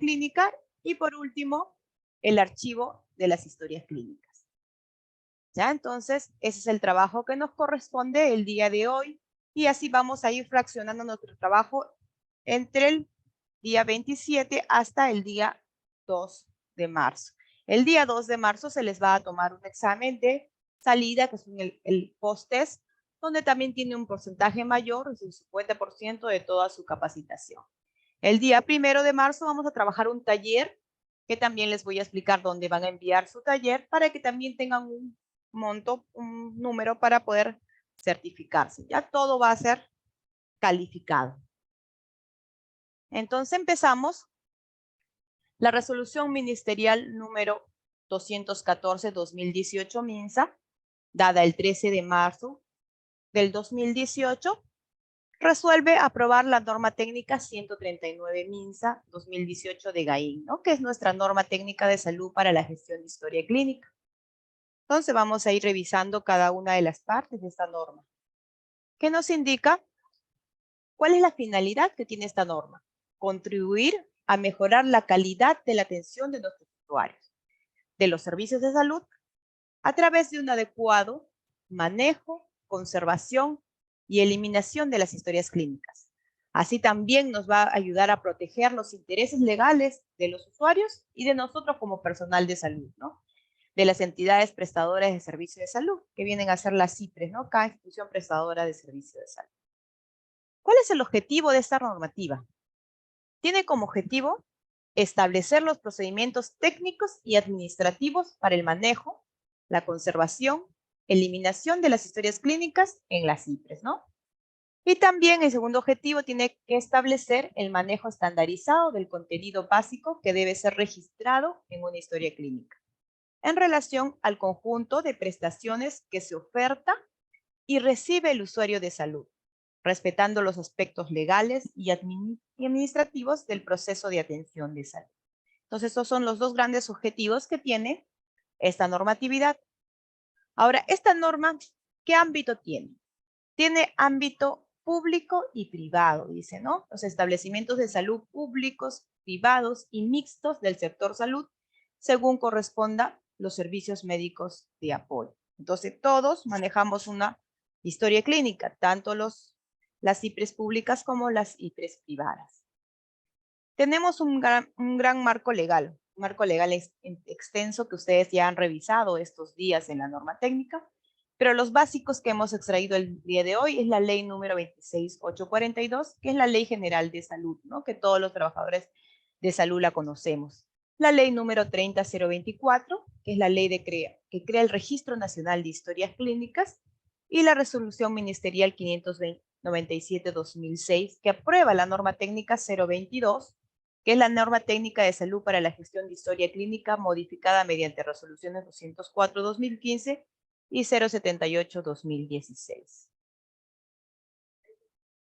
clínica y por último, el archivo de las historias clínicas. ¿Ya? Entonces, ese es el trabajo que nos corresponde el día de hoy y así vamos a ir fraccionando nuestro trabajo entre el día 27 hasta el día 2 de marzo. El día 2 de marzo se les va a tomar un examen de salida, que es el post-test, donde también tiene un porcentaje mayor, es el 50% de toda su capacitación. El día 1 de marzo vamos a trabajar un taller, que también les voy a explicar dónde van a enviar su taller, para que también tengan un monto, un número para poder certificarse. Ya todo va a ser calificado. Entonces empezamos. La resolución ministerial número 214-2018 MINSA, dada el 13 de marzo del 2018, resuelve aprobar la norma técnica 139 MINSA 2018 de GAIN, ¿no? Que es nuestra norma técnica de salud para la gestión de historia clínica. Entonces vamos a ir revisando cada una de las partes de esta norma, que nos indica cuál es la finalidad que tiene esta norma: contribuir a mejorar la calidad de la atención de nuestros usuarios de los servicios de salud a través de un adecuado manejo, conservación y eliminación de las historias clínicas. Así también nos va a ayudar a proteger los intereses legales de los usuarios y de nosotros como personal de salud, ¿no? De las entidades prestadoras de servicio de salud, que vienen a ser las IPRES, ¿no? Cada institución prestadora de servicio de salud. ¿Cuál es el objetivo de esta normativa? Tiene como objetivo establecer los procedimientos técnicos y administrativos para el manejo, la conservación, eliminación de las historias clínicas en las IPRES, ¿no? Y también el segundo objetivo tiene que establecer el manejo estandarizado del contenido básico que debe ser registrado en una historia clínica, en relación al conjunto de prestaciones que se oferta y recibe el usuario de salud, respetando los aspectos legales y administrativos del proceso de atención de salud. Entonces, estos son los dos grandes objetivos que tiene esta normatividad. Ahora, esta norma, ¿qué ámbito tiene? Tiene ámbito público y privado, dice, ¿no? Los establecimientos de salud públicos, privados y mixtos del sector salud, según corresponda los servicios médicos de apoyo. Entonces, todos manejamos una historia clínica, tanto las IPRES públicas como las IPRES privadas. Tenemos un gran marco legal extenso que ustedes ya han revisado estos días en la norma técnica, pero los básicos que hemos extraído el día de hoy es la ley número 26842, que es la Ley General de Salud, ¿no? Que todos los trabajadores de salud la conocemos. La ley número 30024, que es la ley que crea el Registro Nacional de Historias Clínicas, y la resolución ministerial 597-2006, que aprueba la norma técnica 022, que es la norma técnica de salud para la gestión de historia clínica modificada mediante resoluciones 204-2015 y 078-2016.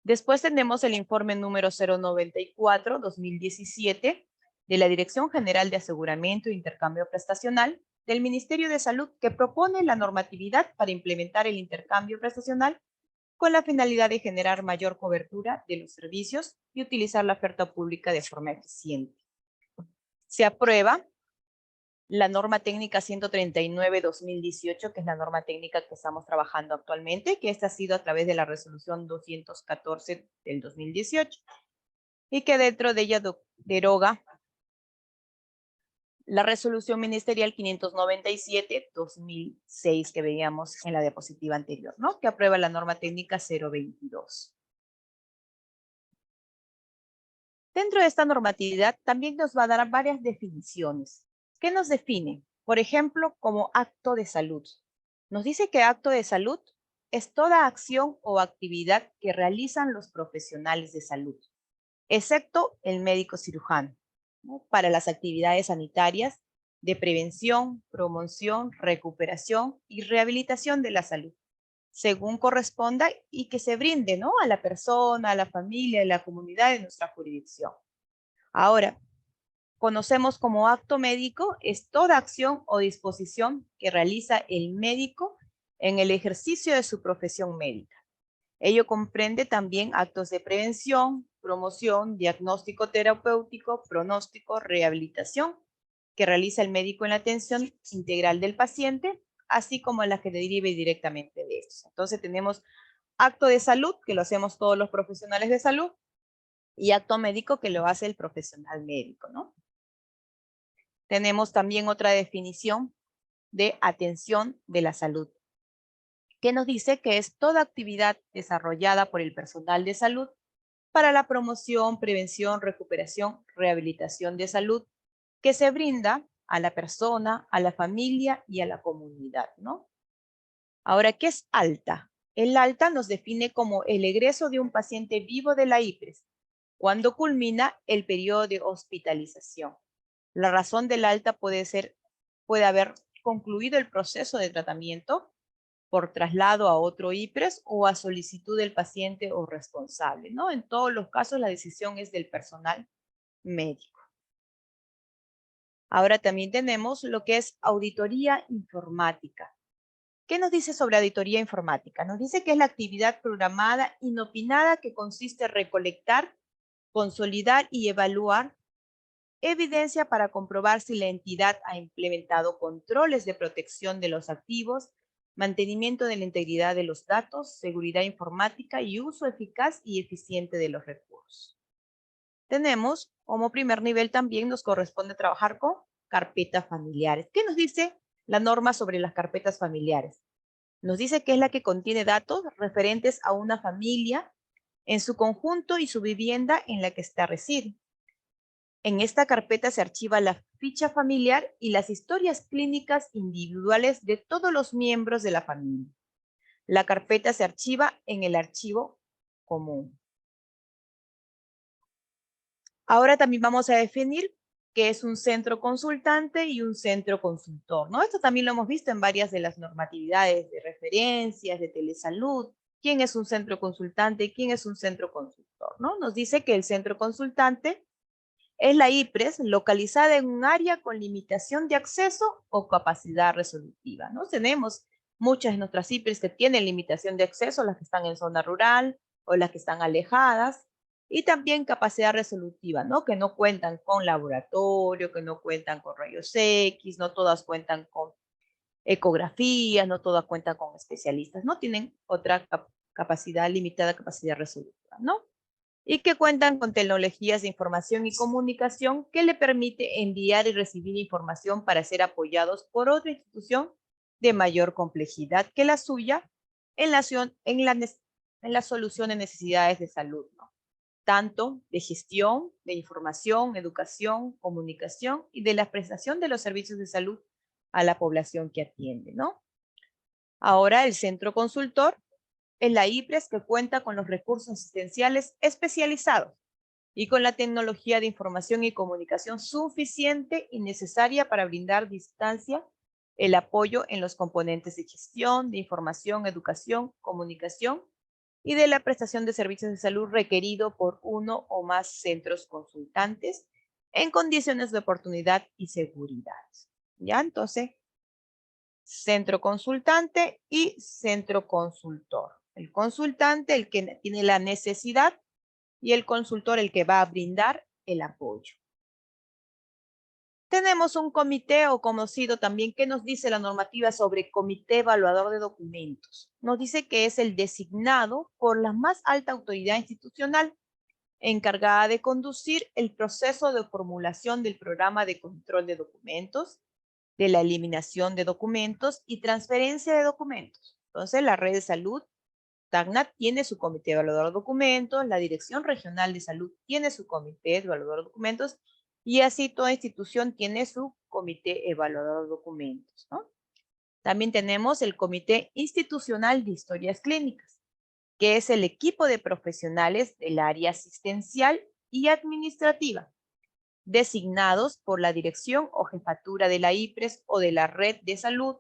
Después tenemos el informe número 094-2017 de la Dirección General de Aseguramiento e Intercambio Prestacional del Ministerio de Salud, que propone la normatividad para implementar el intercambio prestacional con la finalidad de generar mayor cobertura de los servicios y utilizar la oferta pública de forma eficiente. Se aprueba la norma técnica 139-2018, que es la norma técnica que estamos trabajando actualmente, que esta ha sido a través de la resolución 214 del 2018, y que dentro de ella deroga la resolución ministerial 597-2006 que veíamos en la diapositiva anterior, ¿no? Que aprueba la norma técnica 022. Dentro de esta normatividad también nos va a dar varias definiciones. ¿Qué nos define? Por ejemplo, como acto de salud. Nos dice que acto de salud es toda acción o actividad que realizan los profesionales de salud, excepto el médico cirujano, ¿no? Para las actividades sanitarias de prevención, promoción, recuperación y rehabilitación de la salud, según corresponda y que se brinde, ¿no? A la persona, a la familia, a la comunidad de nuestra jurisdicción. Ahora, conocemos como acto médico es toda acción o disposición que realiza el médico en el ejercicio de su profesión médica. Ello comprende también actos de prevención, promoción, diagnóstico terapéutico, pronóstico, rehabilitación, que realiza el médico en la atención integral del paciente, así como la que derive directamente de estos. Entonces tenemos acto de salud, que lo hacemos todos los profesionales de salud, y acto médico, que lo hace el profesional médico, ¿no? Tenemos también otra definición de atención de la salud, que nos dice que es toda actividad desarrollada por el personal de salud para la promoción, prevención, recuperación, rehabilitación de salud que se brinda a la persona, a la familia y a la comunidad, ¿no? Ahora, ¿qué es alta? El alta nos define como el egreso de un paciente vivo de la IPRES cuando culmina el periodo de hospitalización. La razón del alta puede haber concluido el proceso de tratamiento por traslado a otro IPRES o a solicitud del paciente o responsable, ¿no? En todos los casos la decisión es del personal médico. Ahora también tenemos lo que es auditoría informática. ¿Qué nos dice sobre auditoría informática? Nos dice que es la actividad programada inopinada que consiste en recolectar, consolidar y evaluar evidencia para comprobar si la entidad ha implementado controles de protección de los activos, mantenimiento de la integridad de los datos, seguridad informática y uso eficaz y eficiente de los recursos. Tenemos, como primer nivel también nos corresponde trabajar con carpetas familiares. ¿Qué nos dice la norma sobre las carpetas familiares? Nos dice que es la que contiene datos referentes a una familia en su conjunto y su vivienda en la que está reside. En esta carpeta se archiva la ficha familiar y las historias clínicas individuales de todos los miembros de la familia. La carpeta se archiva en el archivo común. Ahora también vamos a definir qué es un centro consultante y un centro consultor, ¿no? Esto también lo hemos visto en varias de las normatividades de referencias, de telesalud. ¿Quién es un centro consultante y quién es un centro consultor, no? Nos dice que el centro consultante es la IPRES localizada en un área con limitación de acceso o capacidad resolutiva, ¿no? Tenemos muchas de nuestras IPRES que tienen limitación de acceso, las que están en zona rural o las que están alejadas, y también capacidad resolutiva, ¿no? Que no cuentan con laboratorio, que no cuentan con rayos X, no todas cuentan con ecografías, no todas cuentan con especialistas, no tienen otra capacidad limitada, capacidad resolutiva, ¿no? Y que cuentan con tecnologías de información y comunicación que le permite enviar y recibir información para ser apoyados por otra institución de mayor complejidad que la suya en la solución de necesidades de salud, ¿no? Tanto de gestión, de información, educación, comunicación y de la prestación de los servicios de salud a la población que atiende, ¿no? Ahora el centro consultor es la IPRES que cuenta con los recursos asistenciales especializados y con la tecnología de información y comunicación suficiente y necesaria para brindar distancia el apoyo en los componentes de gestión, de información, educación, comunicación y de la prestación de servicios de salud requerido por uno o más centros consultantes en condiciones de oportunidad y seguridad. ¿Ya? Entonces, centro consultante y centro consultor. El consultante, el que tiene la necesidad, y el consultor, el que va a brindar el apoyo. Tenemos un comité o conocido también que nos dice la normativa sobre comité evaluador de documentos. Nos dice que es el designado por la más alta autoridad institucional encargada de conducir el proceso de formulación del programa de control de documentos, de la eliminación de documentos y transferencia de documentos. Entonces, la red de salud TACNAT tiene su comité evaluador de documentos, la Dirección Regional de Salud tiene su comité evaluador de documentos y así toda institución tiene su comité evaluador de documentos, ¿no? También tenemos el Comité Institucional de Historias Clínicas, que es el equipo de profesionales del área asistencial y administrativa, designados por la dirección o jefatura de la IPRES o de la red de salud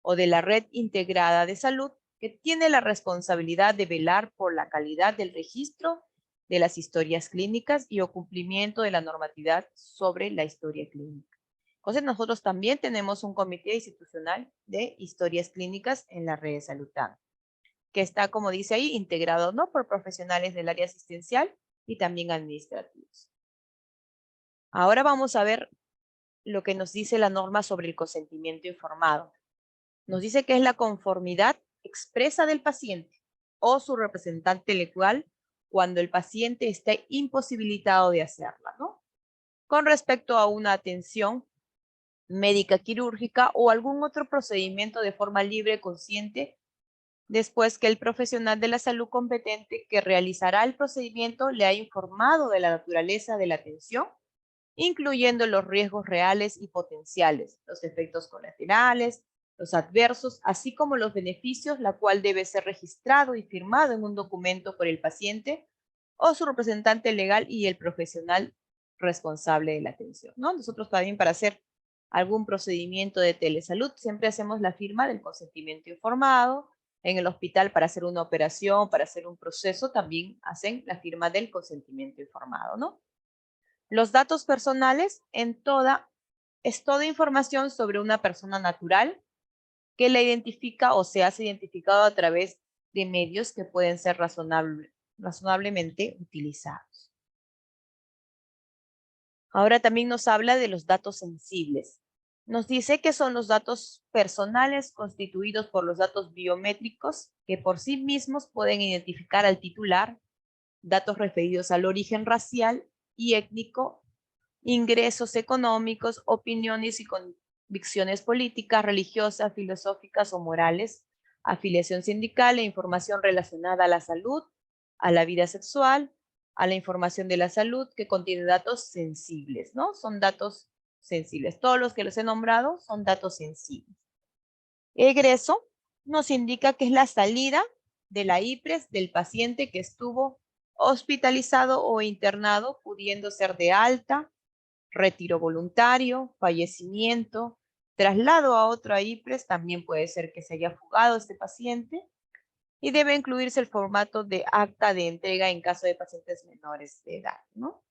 o de la red integrada de salud, que tiene la responsabilidad de velar por la calidad del registro de las historias clínicas y o cumplimiento de la normatividad sobre la historia clínica. Entonces, nosotros también tenemos un comité institucional de historias clínicas en la red de salud, que está, como dice ahí, integrado no por profesionales del área asistencial, y también administrativos. Ahora vamos a ver lo que nos dice la norma sobre el consentimiento informado. Nos dice que es la conformidad expresa del paciente o su representante legal cuando el paciente esté imposibilitado de hacerla, ¿no? Con respecto a una atención médica quirúrgica o algún otro procedimiento de forma libre, consciente, después que el profesional de la salud competente que realizará el procedimiento le ha informado de la naturaleza de la atención, incluyendo los riesgos reales y potenciales, los efectos colaterales, los adversos, así como los beneficios, la cual debe ser registrado y firmado en un documento por el paciente o su representante legal y el profesional responsable de la atención, ¿no? Nosotros también para hacer algún procedimiento de telesalud siempre hacemos la firma del consentimiento informado. En el hospital para hacer una operación, para hacer un proceso, también hacen la firma del consentimiento informado, ¿no? Los datos personales es toda información sobre una persona natural que la identifica o se hace identificado a través de medios que pueden ser razonablemente utilizados. Ahora también nos habla de los datos sensibles. Nos dice que son los datos personales constituidos por los datos biométricos que por sí mismos pueden identificar al titular, datos referidos al origen racial y étnico, ingresos económicos, opiniones y convicciones políticas, religiosas, filosóficas o morales, afiliación sindical e información relacionada a la salud, a la vida sexual, a la información de la salud que contiene datos sensibles, ¿no? Son datos sensibles. Todos los que los he nombrado son datos sensibles. Egreso nos indica que es la salida de la IPRES del paciente que estuvo hospitalizado o internado, pudiendo ser de alta, retiro voluntario, fallecimiento, traslado a otra IPRES, también puede ser que se haya fugado este paciente, y debe incluirse el formato de acta de entrega en caso de pacientes menores de edad, ¿no?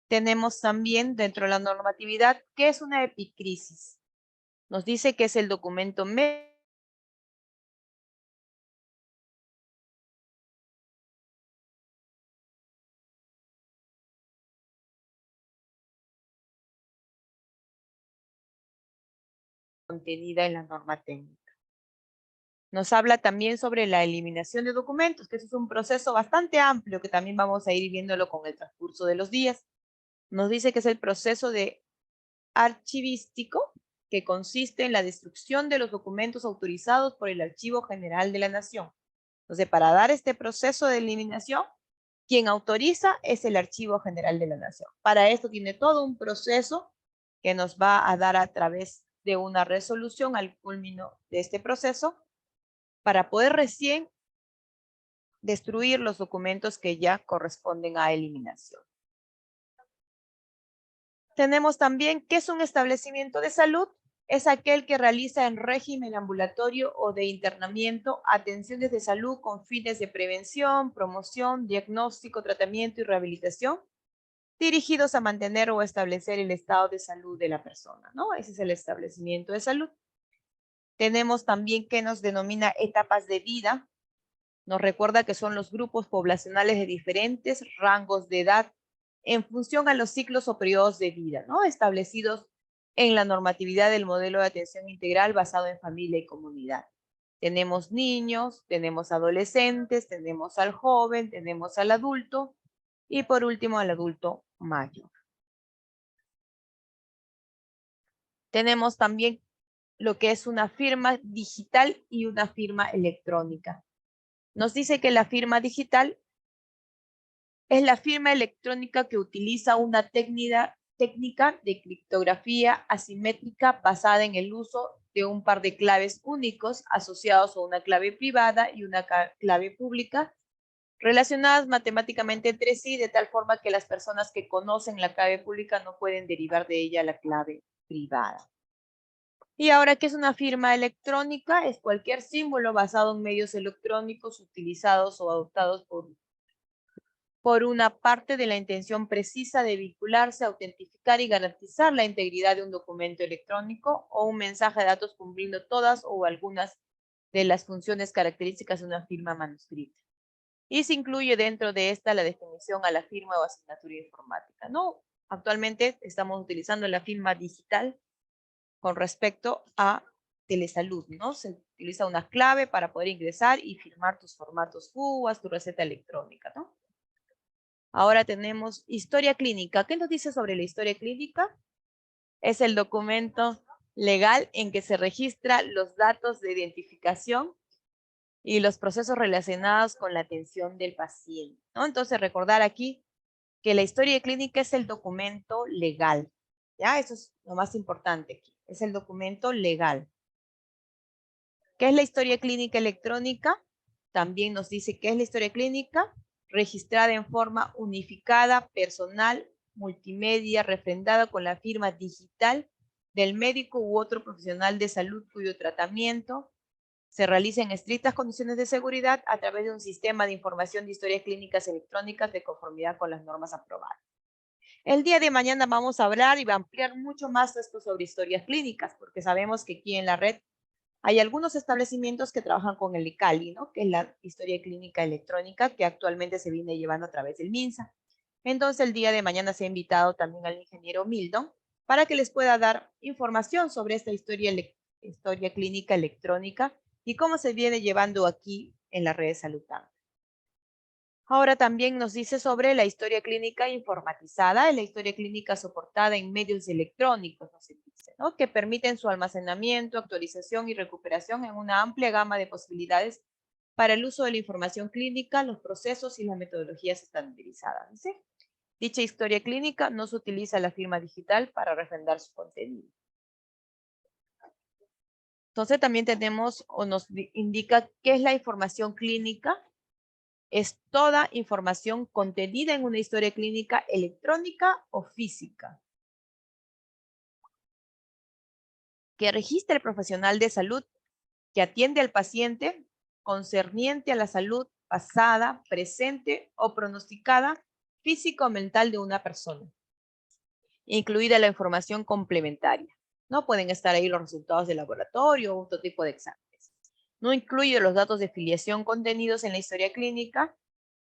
Tenemos también dentro de la normatividad qué es una epicrisis. Nos dice que es el documento contenida en la norma técnica. Nos habla también sobre la eliminación de documentos, que eso es un proceso bastante amplio que también vamos a ir viéndolo con el transcurso de los días. Nos dice que es el proceso de archivístico que consiste en la destrucción de los documentos autorizados por el Archivo General de la Nación. Entonces, para dar este proceso de eliminación, quien autoriza es el Archivo General de la Nación. Para esto tiene todo un proceso que nos va a dar a través de una resolución al culmino de este proceso para poder recién destruir los documentos que ya corresponden a eliminación. Tenemos también qué es un establecimiento de salud. Es aquel que realiza en régimen ambulatorio o de internamiento atenciones de salud con fines de prevención, promoción, diagnóstico, tratamiento y rehabilitación, dirigidos a mantener o establecer el estado de salud de la persona, ¿no? Ese es el establecimiento de salud. Tenemos también que nos denomina etapas de vida. Nos recuerda que son los grupos poblacionales de diferentes rangos de edad en función a los ciclos o periodos de vida, ¿no? Establecidos en la normatividad del modelo de atención integral basado en familia y comunidad. Tenemos niños, tenemos adolescentes, tenemos al joven, tenemos al adulto y por último al adulto mayor. Tenemos también lo que es una firma digital y una firma electrónica. Nos dice que la firma digital es la firma electrónica que utiliza una técnica de criptografía asimétrica basada en el uso de un par de claves únicos asociados a una clave privada y una clave pública relacionadas matemáticamente entre sí de tal forma que las personas que conocen la clave pública no pueden derivar de ella la clave privada. Y ahora, ¿qué es una firma electrónica? Es cualquier símbolo basado en medios electrónicos utilizados o adoptados por una parte de la intención precisa de vincularse, autentificar y garantizar la integridad de un documento electrónico o un mensaje de datos cumpliendo todas o algunas de las funciones características de una firma manuscrita. y se incluye dentro de esta la definición a la firma o asignatura informática, ¿no? Actualmente estamos utilizando la firma digital con respecto a telesalud, ¿no? Se utiliza una clave para poder ingresar y firmar tus formatos FUAS, tu receta electrónica, ¿no? Ahora tenemos historia clínica. ¿Qué nos dice sobre la historia clínica? Es el documento legal en que se registran los datos de identificación y los procesos relacionados con la atención del paciente, ¿no? Entonces, recordar aquí que la historia clínica es el documento legal, ¿ya? Eso es lo más importante aquí, es el documento legal. ¿Qué es la historia clínica electrónica? También nos dice qué es la historia clínica, registrada en forma unificada, personal, multimedia, refrendada con la firma digital del médico u otro profesional de salud cuyo tratamiento se realiza en estrictas condiciones de seguridad a través de un sistema de información de historias clínicas electrónicas de conformidad con las normas aprobadas. El día de mañana vamos a hablar y va a ampliar mucho más esto sobre historias clínicas, porque sabemos que aquí en la red hay algunos establecimientos que trabajan con el ICALI, ¿no? Que es la historia clínica electrónica que actualmente se viene llevando a través del MINSA. Entonces, el día de mañana se ha invitado también al ingeniero Mildon para que les pueda dar información sobre esta historia clínica electrónica y cómo se viene llevando aquí en la red de salud. Ahora también nos dice sobre la historia clínica informatizada, la historia clínica soportada en medios electrónicos, nos dice, ¿no? Que permiten su almacenamiento, actualización y recuperación en una amplia gama de posibilidades para el uso de la información clínica, los procesos y las metodologías estandarizadas. ¿Sí? Dicha historia clínica no se utiliza la firma digital para refrendar su contenido. Entonces también tenemos o nos indica qué es la información clínica. Es toda información contenida en una historia clínica electrónica o física que registra el profesional de salud que atiende al paciente concerniente a la salud pasada, presente o pronosticada física o mental de una persona, incluida la información complementaria. No pueden estar ahí los resultados de laboratorio o otro tipo de exámenes. No incluye los datos de filiación contenidos en la historia clínica,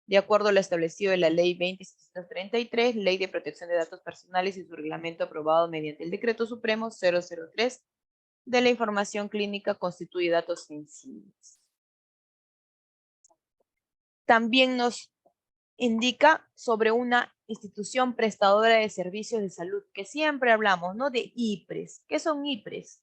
de acuerdo a lo establecido en la Ley 20.633, Ley de Protección de Datos Personales y su reglamento aprobado mediante el Decreto Supremo 003 de la información clínica constituye datos sensibles. También nos indica sobre una institución prestadora de servicios de salud, que siempre hablamos, ¿no? De IPRES. ¿Qué son IPRES?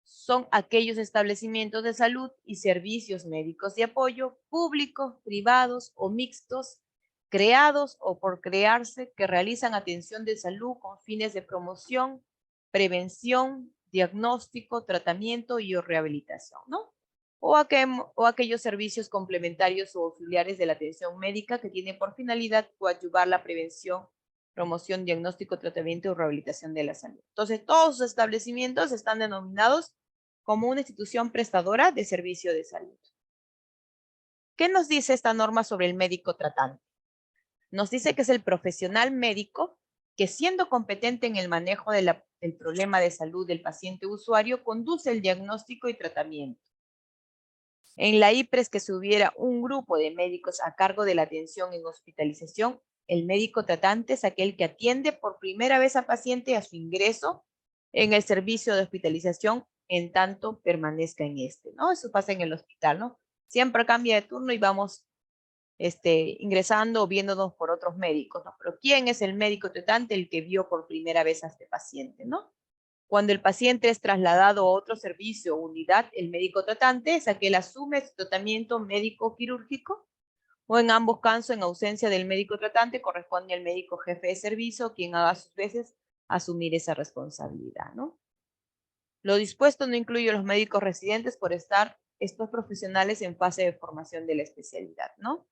Son aquellos establecimientos de salud y servicios médicos de apoyo públicos, privados o mixtos, creados o por crearse, que realizan atención de salud con fines de promoción, prevención, diagnóstico, tratamiento y o rehabilitación, ¿no? O aquellos servicios complementarios o auxiliares de la atención médica que tienen por finalidad coadyuvar la prevención, promoción, diagnóstico, tratamiento y rehabilitación de la salud. Entonces, todos los establecimientos están denominados como una institución prestadora de servicio de salud. ¿Qué nos dice esta norma sobre el médico tratante? Nos dice que es el profesional médico que, siendo competente en el manejo del problema de salud del paciente usuario, conduce el diagnóstico y tratamiento. En la IPRES, que se hubiera un grupo de médicos a cargo de la atención en hospitalización, el médico tratante es aquel que atiende por primera vez al paciente a su ingreso en el servicio de hospitalización en tanto permanezca en este, ¿no? Eso pasa en el hospital, ¿no? Siempre cambia de turno y vamos ingresando o viéndonos por otros médicos, ¿no? Pero ¿quién es el médico tratante? El que vio por primera vez a este paciente, ¿no? Cuando el paciente es trasladado a otro servicio o unidad, el médico tratante es aquel que asume su tratamiento médico quirúrgico, o en ambos casos, en ausencia del médico tratante, corresponde al médico jefe de servicio, quien haga a sus veces asumir esa responsabilidad, ¿no? Lo dispuesto no incluye a los médicos residentes por estar estos profesionales en fase de formación de la especialidad, ¿no?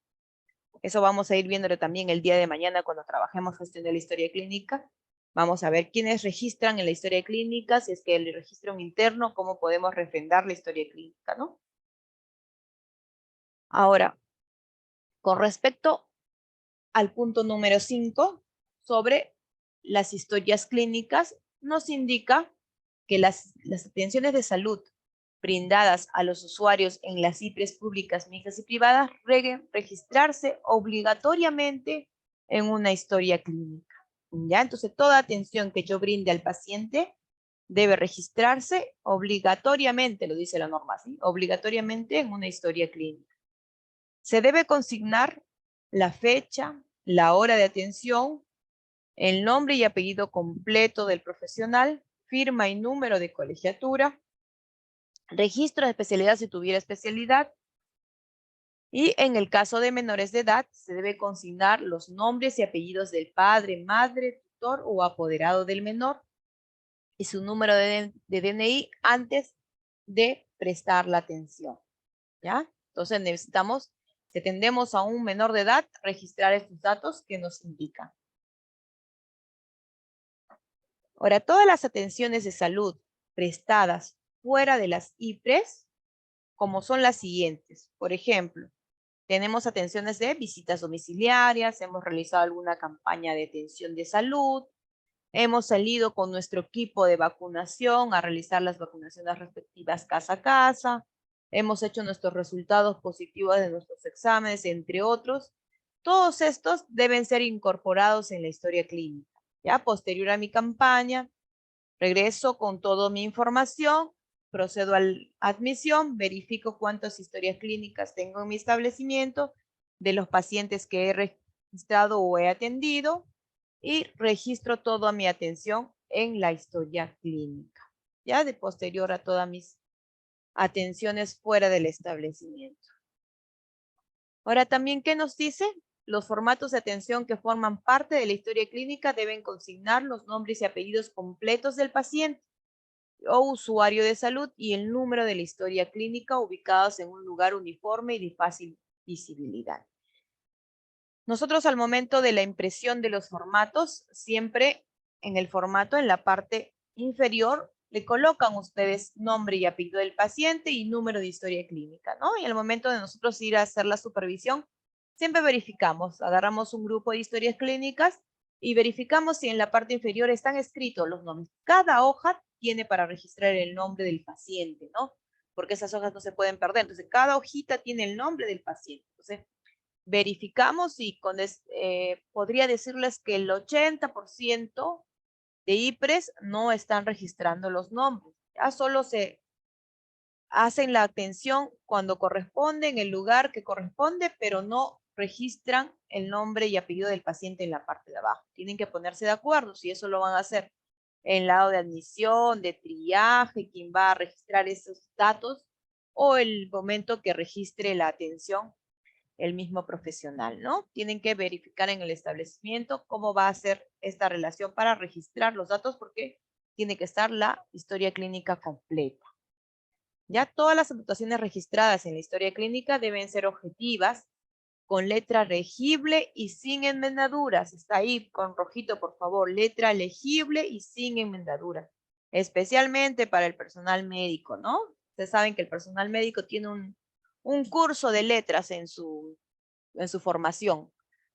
Eso vamos a ir viéndolo también el día de mañana cuando trabajemos gestión de la historia clínica. Vamos a ver quiénes registran en la historia clínica, si es que el registro interno, cómo podemos refrendar la historia clínica, ¿no? Ahora, con respecto al punto número 5, sobre las historias clínicas, nos indica que las atenciones de salud brindadas a los usuarios en las IPRES públicas, mixtas y privadas deben registrarse obligatoriamente en una historia clínica. ¿Ya? Entonces, toda atención que yo brinde al paciente debe registrarse obligatoriamente, lo dice la norma, ¿sí? Obligatoriamente en una historia clínica. Se debe consignar la fecha, la hora de atención, el nombre y apellido completo del profesional, firma y número de colegiatura, registro de especialidad si tuviera especialidad, y en el caso de menores de edad se debe consignar los nombres y apellidos del padre, madre, tutor o apoderado del menor y su número de DNI antes de prestar la atención, ¿ya? Entonces necesitamos, si atendemos a un menor de edad, registrar estos datos que nos indican. Ahora, todas las atenciones de salud prestadas fuera de las IPRES, como son las siguientes. Por ejemplo, tenemos atenciones de visitas domiciliarias, hemos realizado alguna campaña de atención de salud, hemos salido con nuestro equipo de vacunación a realizar las vacunaciones respectivas casa a casa, hemos hecho nuestros resultados positivos de nuestros exámenes, entre otros. Todos estos deben ser incorporados en la historia clínica. Ya posterior a mi campaña, regreso con toda mi información, procedo a la admisión, verifico cuántas historias clínicas tengo en mi establecimiento de los pacientes que he registrado o he atendido y registro toda mi atención en la historia clínica, ya de posterior a todas mis atenciones fuera del establecimiento. Ahora también, ¿qué nos dice? Los formatos de atención que forman parte de la historia clínica deben consignar los nombres y apellidos completos del paciente o usuario de salud y el número de la historia clínica ubicados en un lugar uniforme y de fácil visibilidad. Nosotros al momento de la impresión de los formatos, siempre en el formato, en la parte inferior, le colocan ustedes nombre y apellido del paciente y número de historia clínica, ¿no? Y al momento de nosotros ir a hacer la supervisión, siempre verificamos, agarramos un grupo de historias clínicas y verificamos si en la parte inferior están escritos los nombres. Cada hoja tiene para registrar el nombre del paciente, ¿no? Porque esas hojas no se pueden perder. Entonces, cada hojita tiene el nombre del paciente. Entonces, verificamos y podría decirles que el 80% de IPRES no están registrando los nombres. Ya solo se hacen la atención cuando corresponde, en el lugar que corresponde, pero no registran el nombre y apellido del paciente en la parte de abajo. Tienen que ponerse de acuerdo si eso lo van a hacer en el lado de admisión, de triaje, quién va a registrar esos datos o el momento que registre la atención el mismo profesional, ¿no? Tienen que verificar en el establecimiento cómo va a ser esta relación para registrar los datos porque tiene que estar la historia clínica completa. Ya todas las anotaciones registradas en la historia clínica deben ser objetivas, con letra legible y sin enmendaduras. Está ahí con rojito, por favor, letra legible y sin enmendaduras. Especialmente para el personal médico, ¿no? Ustedes saben que el personal médico tiene un curso de letras en su formación,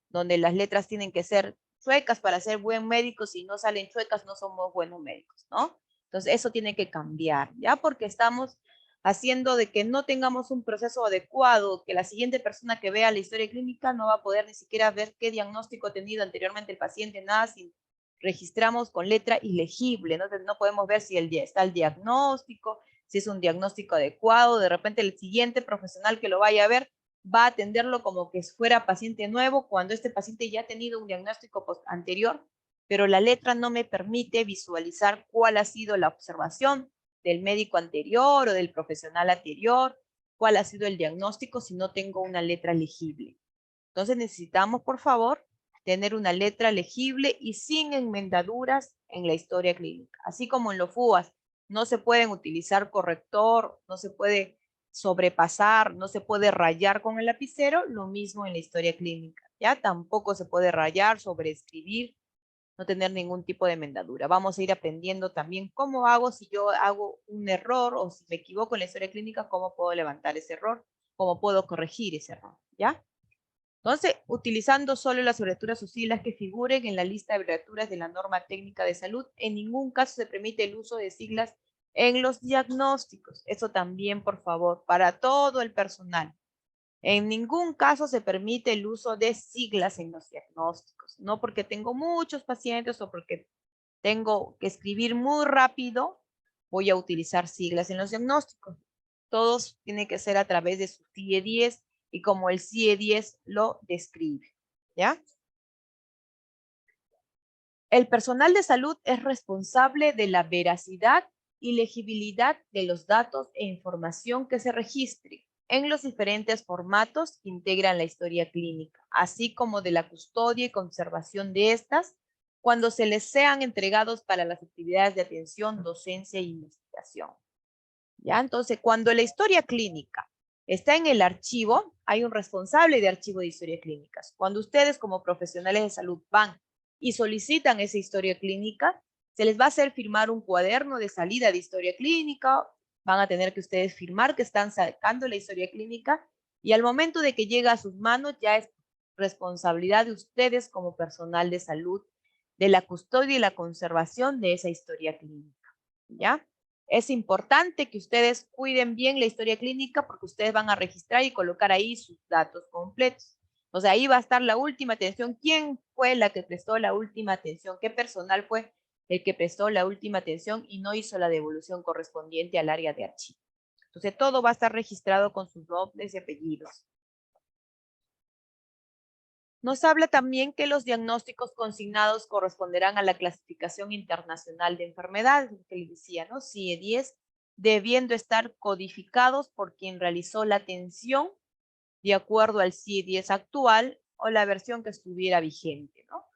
donde las letras tienen que ser chuecas para ser buen médico. Si no salen chuecas, no somos buenos médicos, ¿no? Entonces, eso tiene que cambiar, ¿ya? Porque estamos haciendo de que no tengamos un proceso adecuado, que la siguiente persona que vea la historia clínica no va a poder ni siquiera ver qué diagnóstico ha tenido anteriormente el paciente, nada, si registramos con letra ilegible, ¿no? Entonces, no podemos ver si está el diagnóstico, si es un diagnóstico adecuado. De repente el siguiente profesional que lo vaya a ver va a atenderlo como que fuera paciente nuevo cuando este paciente ya ha tenido un diagnóstico anterior, pero la letra no me permite visualizar cuál ha sido la observación del médico anterior o del profesional anterior, cuál ha sido el diagnóstico si no tengo una letra legible. Entonces necesitamos, por favor, tener una letra legible y sin enmendaduras en la historia clínica. Así como en los FUAS no se pueden utilizar corrector, no se puede sobrepasar, no se puede rayar con el lapicero, lo mismo en la historia clínica. Ya tampoco se puede rayar, sobreescribir, no tener ningún tipo de enmendadura. Vamos a ir aprendiendo también cómo hago si yo hago un error o si me equivoco en la historia clínica, cómo puedo levantar ese error, cómo puedo corregir ese error, ¿ya? Entonces, utilizando solo las abreviaturas o siglas que figuren en la lista de abreviaturas de la norma técnica de salud, en ningún caso se permite el uso de siglas En los diagnósticos, eso también, por favor, para todo el personal. En ningún caso se permite el uso de siglas en los diagnósticos, no porque tengo muchos pacientes o porque tengo que escribir muy rápido, voy a utilizar siglas en los diagnósticos. Todos tienen que ser a través de su CIE-10 y como el CIE-10 lo describe, ¿ya? El personal de salud es responsable de la veracidad y legibilidad de los datos e información que se registre en los diferentes formatos que integran la historia clínica, así como de la custodia y conservación de estas cuando se les sean entregados para las actividades de atención, docencia e investigación. ¿Ya? Entonces, cuando la historia clínica está en el archivo, hay un responsable de archivo de historia clínicas. Cuando ustedes como profesionales de salud van y solicitan esa historia clínica, se les va a hacer firmar un cuaderno de salida de historia clínica, van a tener que ustedes firmar que están sacando la historia clínica y al momento de que llega a sus manos ya es responsabilidad de ustedes como personal de salud de la custodia y la conservación de esa historia clínica, ¿ya? Es importante que ustedes cuiden bien la historia clínica porque ustedes van a registrar y colocar ahí sus datos completos. O sea, ahí va a estar la última atención. ¿Quién fue la que prestó la última atención? ¿Qué personal fue el que prestó la última atención y no hizo la devolución correspondiente al área de archivo? Entonces, todo va a estar registrado con sus nombres y apellidos. Nos habla también que los diagnósticos consignados corresponderán a la clasificación internacional de enfermedades, que les decía, ¿no? CIE-10, debiendo estar codificados por quien realizó la atención de acuerdo al CIE-10 actual o la versión que estuviera vigente, ¿no?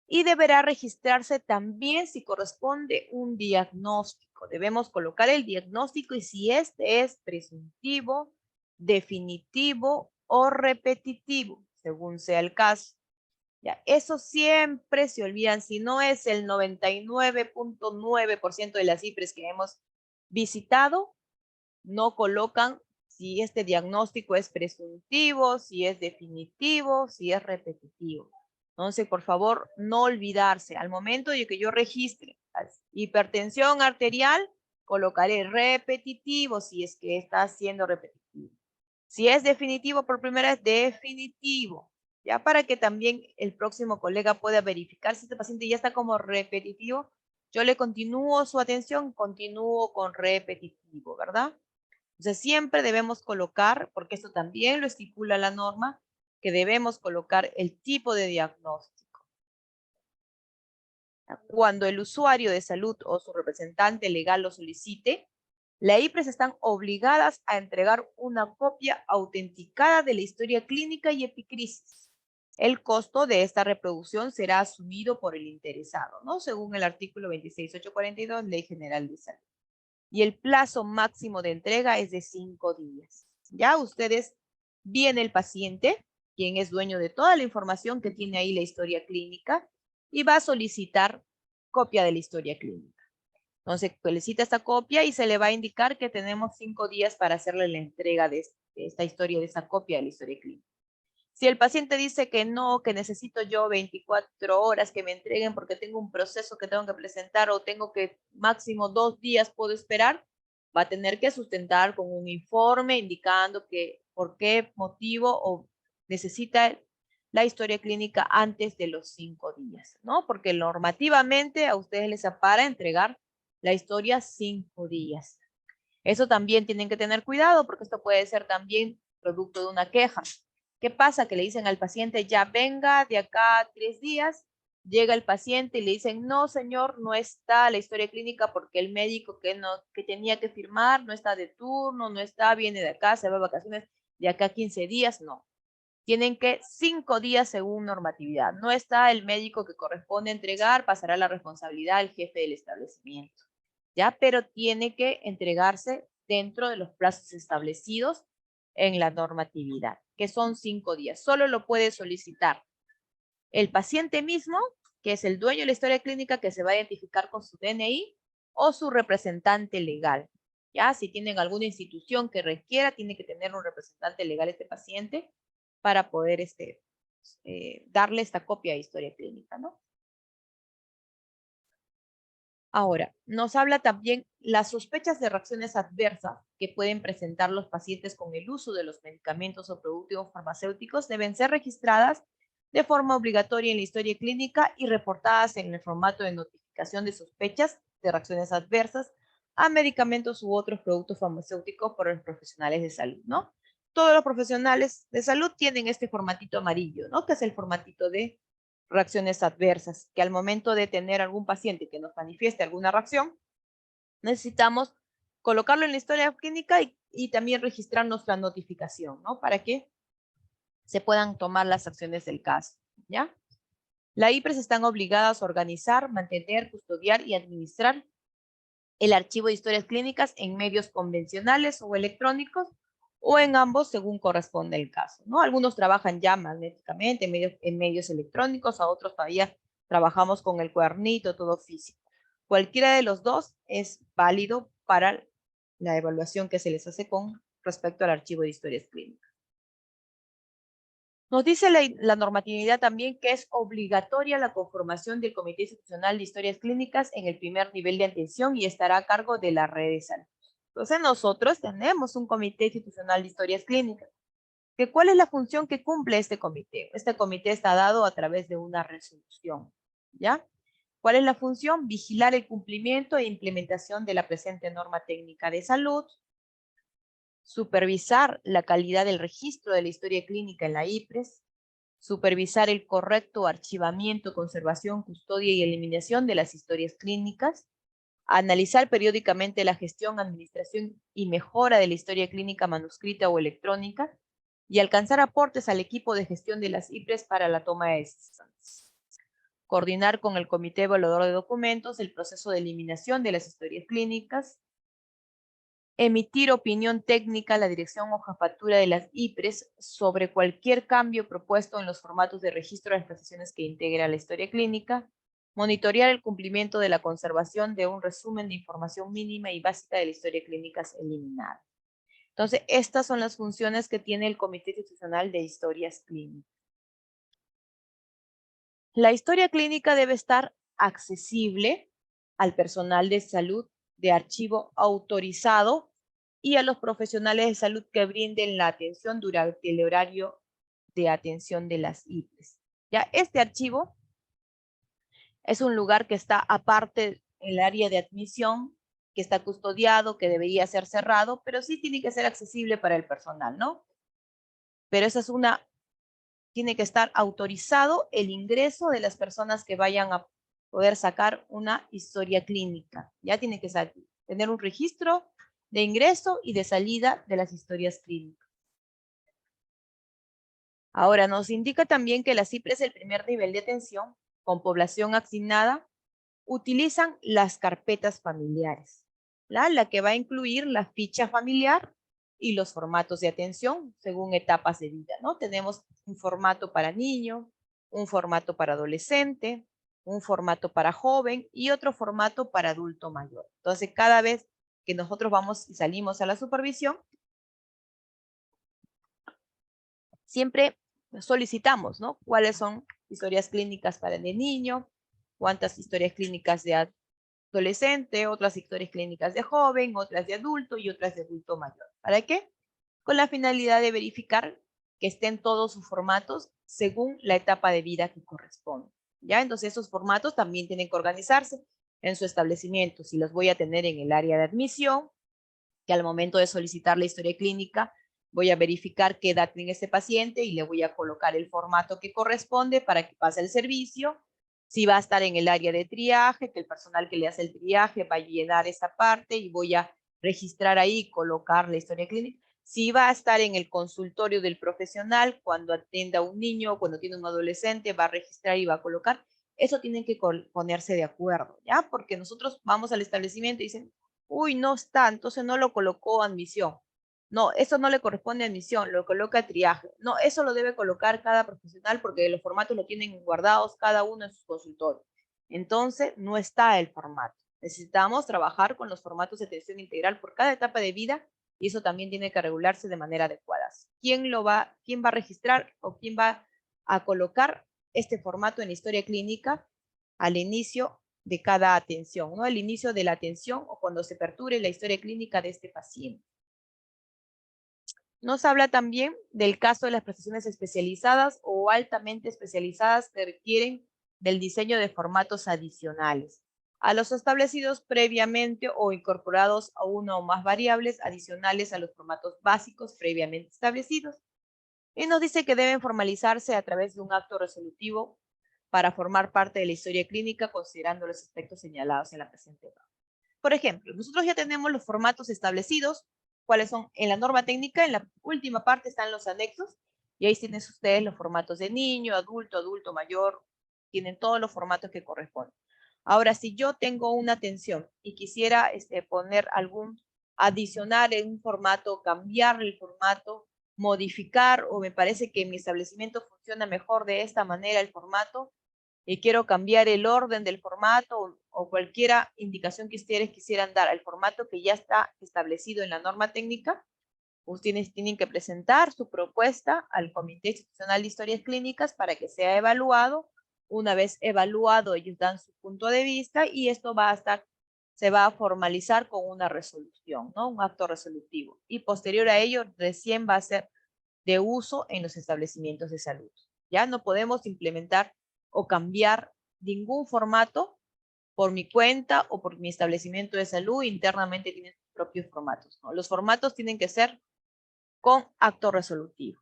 Y deberá registrarse también si corresponde un diagnóstico. Debemos colocar el diagnóstico y si este es presuntivo, definitivo o repetitivo, según sea el caso. Ya, eso siempre se olvidan. Si no es el 99.9% de las cifras que hemos visitado, no colocan si este diagnóstico es presuntivo, si es definitivo, si es repetitivo. Entonces, por favor, no olvidarse. Al momento de que yo registre hipertensión arterial, colocaré repetitivo si es que está siendo repetitivo. Si es definitivo por primera vez, definitivo. Ya para que también el próximo colega pueda verificar si este paciente ya está como repetitivo, yo le continúo su atención, continúo con repetitivo, ¿verdad? Entonces siempre debemos colocar, porque esto también lo estipula la norma, que debemos colocar el tipo de diagnóstico. Cuando el usuario de salud o su representante legal lo solicite, las IPRES están obligadas a entregar una copia autenticada de la historia clínica y epicrisis. El costo de esta reproducción será asumido por el interesado, ¿no? Según el artículo 26842, Ley General de Salud. Y el plazo máximo de entrega es de 5 días. Ya ustedes, viene el paciente, quien es dueño de toda la información que tiene ahí la historia clínica, y va a solicitar copia de la historia clínica. Entonces, solicita esta copia y se le va a indicar que tenemos 5 días para hacerle la entrega de esta historia, de esta copia de la historia clínica. Si el paciente dice que no, que necesito yo 24 horas que me entreguen porque tengo un proceso que tengo que presentar o tengo que máximo 2 días puedo esperar, va a tener que sustentar con un informe indicando que por qué motivo o necesita la historia clínica antes de los 5 días, ¿no? Porque normativamente a ustedes les para entregar la historia 5 días. Eso también tienen que tener cuidado porque esto puede ser también producto de una queja. ¿Qué pasa? Que le dicen al paciente, ya venga de acá a 3 días, llega el paciente y le dicen, no señor, no está la historia clínica porque el médico que tenía que firmar no está de turno, no está, viene de acá, se va a vacaciones de acá a 15 días, no. Tienen que 5 días según normatividad. No está el médico que corresponde entregar, pasará la responsabilidad al jefe del establecimiento. ¿Ya? Pero tiene que entregarse dentro de los plazos establecidos en la normatividad, que son 5 días. Solo lo puede solicitar el paciente mismo, que es el dueño de la historia clínica, que se va a identificar con su DNI, o su representante legal. ¿Ya? Si tienen alguna institución que requiera, tiene que tener un representante legal este paciente para poder darle esta copia de historia clínica, ¿no? Ahora, nos habla también las sospechas de reacciones adversas que pueden presentar los pacientes con el uso de los medicamentos o productos farmacéuticos deben ser registradas de forma obligatoria en la historia clínica y reportadas en el formato de notificación de sospechas de reacciones adversas a medicamentos u otros productos farmacéuticos por los profesionales de salud, ¿no? Todos los profesionales de salud tienen este formatito amarillo, ¿no? Que es el formatito de reacciones adversas, que al momento de tener algún paciente que nos manifieste alguna reacción, necesitamos colocarlo en la historia clínica y también registrarnos la notificación, ¿no? Para que se puedan tomar las acciones del caso, ¿ya? La IPRES están obligadas a organizar, mantener, custodiar y administrar el archivo de historias clínicas en medios convencionales o electrónicos o en ambos según corresponde el caso, ¿no? Algunos trabajan ya magnéticamente en medios electrónicos, a otros todavía trabajamos con el cuadernito, todo físico. Cualquiera de los dos es válido para la evaluación que se les hace con respecto al archivo de historias clínicas. Nos dice la normatividad también que es obligatoria la conformación del Comité Institucional de Historias Clínicas en el primer nivel de atención y estará a cargo de la red de salud. Entonces nosotros tenemos un Comité Institucional de Historias Clínicas. ¿Cuál es la función que cumple este comité? Este comité está dado a través de una resolución, ¿ya? ¿Cuál es la función? Vigilar el cumplimiento e implementación de la presente norma técnica de salud, supervisar la calidad del registro de la historia clínica en la IPRES, supervisar el correcto archivamiento, conservación, custodia y eliminación de las historias clínicas, analizar periódicamente la gestión, administración y mejora de la historia clínica manuscrita o electrónica, y alcanzar aportes al equipo de gestión de las IPRES para la toma de decisiones. Coordinar con el Comité Evaluador de Documentos el proceso de eliminación de las historias clínicas, emitir opinión técnica a la dirección o jefatura de las IPRES sobre cualquier cambio propuesto en los formatos de registro de las prestaciones que integra la historia clínica, monitorear el cumplimiento de la conservación de un resumen de información mínima y básica de la historia clínica eliminada. Entonces, estas son las funciones que tiene el Comité Institucional de Historias Clínicas. La historia clínica debe estar accesible al personal de salud de archivo autorizado y a los profesionales de salud que brinden la atención durante el horario de atención de las IPRES. Ya, este archivo es un lugar que está aparte en el área de admisión, que está custodiado, que debería ser cerrado, pero sí tiene que ser accesible para el personal, ¿no? Pero esa es tiene que estar autorizado el ingreso de las personas que vayan a poder sacar una historia clínica. Ya tiene que tener un registro de ingreso y de salida de las historias clínicas. Ahora, nos indica también que las IPRES, el primer nivel de atención, con población asignada, utilizan las carpetas familiares, la que va a incluir la ficha familiar y los formatos de atención según etapas de vida, ¿no? Tenemos un formato para niño, un formato para adolescente, un formato para joven y otro formato para adulto mayor. Entonces, cada vez que nosotros vamos y salimos a la supervisión, siempre solicitamos, ¿no? ¿Cuáles son historias clínicas para el niño? ¿Cuántas historias clínicas de adolescente? Otras historias clínicas de joven, otras de adulto y otras de adulto mayor. ¿Para qué? Con la finalidad de verificar que estén todos sus formatos según la etapa de vida que corresponde. ¿Ya? Entonces esos formatos también tienen que organizarse en su establecimiento. Si los voy a tener en el área de admisión, que al momento de solicitar la historia clínica voy a verificar qué edad tiene este paciente y le voy a colocar el formato que corresponde para que pase el servicio. Si va a estar en el área de triaje, que el personal que le hace el triaje va a llenar esa parte y voy a registrar ahí, colocar la historia clínica. Si va a estar en el consultorio del profesional, cuando atienda a un niño, cuando tiene un adolescente, va a registrar y va a colocar. Eso tienen que ponerse de acuerdo, ¿ya? Porque nosotros vamos al establecimiento y dicen, uy, no está, entonces no lo colocó a admisión. No, eso no le corresponde a admisión, lo coloca a triaje. No, eso lo debe colocar cada profesional porque los formatos lo tienen guardados cada uno en sus consultorios. Entonces, no está el formato. Necesitamos trabajar con los formatos de atención integral por cada etapa de vida y eso también tiene que regularse de manera adecuada. ¿Quién va a registrar o quién va a colocar este formato en historia clínica al inicio de cada atención, ¿no? El inicio de la atención o cuando se aperture la historia clínica de este paciente. Nos habla también del caso de las prestaciones especializadas o altamente especializadas que requieren del diseño de formatos adicionales a los establecidos previamente o incorporados a una o más variables adicionales a los formatos básicos previamente establecidos. Y nos dice que deben formalizarse a través de un acto resolutivo para formar parte de la historia clínica considerando los aspectos señalados en la presente. Por ejemplo, nosotros ya tenemos los formatos establecidos, cuáles son en la norma técnica, en la última parte están los anexos, y ahí tienen ustedes los formatos de niño, adulto, adulto mayor, tienen todos los formatos que corresponden. Ahora, si yo tengo una atención y quisiera poner algún adicional en un formato, cambiar el formato, modificar, o me parece que mi establecimiento funciona mejor de esta manera el formato, y quiero cambiar el orden del formato o cualquier indicación que ustedes quisieran dar al formato que ya está establecido en la norma técnica, ustedes tienen que presentar su propuesta al Comité Institucional de Historias Clínicas para que sea evaluado. Una vez evaluado, ellos dan su punto de vista y esto se va a formalizar con una resolución, ¿no? Un acto resolutivo. Y posterior a ello, recién va a ser de uso en los establecimientos de salud. Ya no podemos implementar o cambiar ningún formato por mi cuenta o por mi establecimiento de salud. Internamente tienen sus propios formatos, ¿no? Los formatos tienen que ser con acto resolutivo.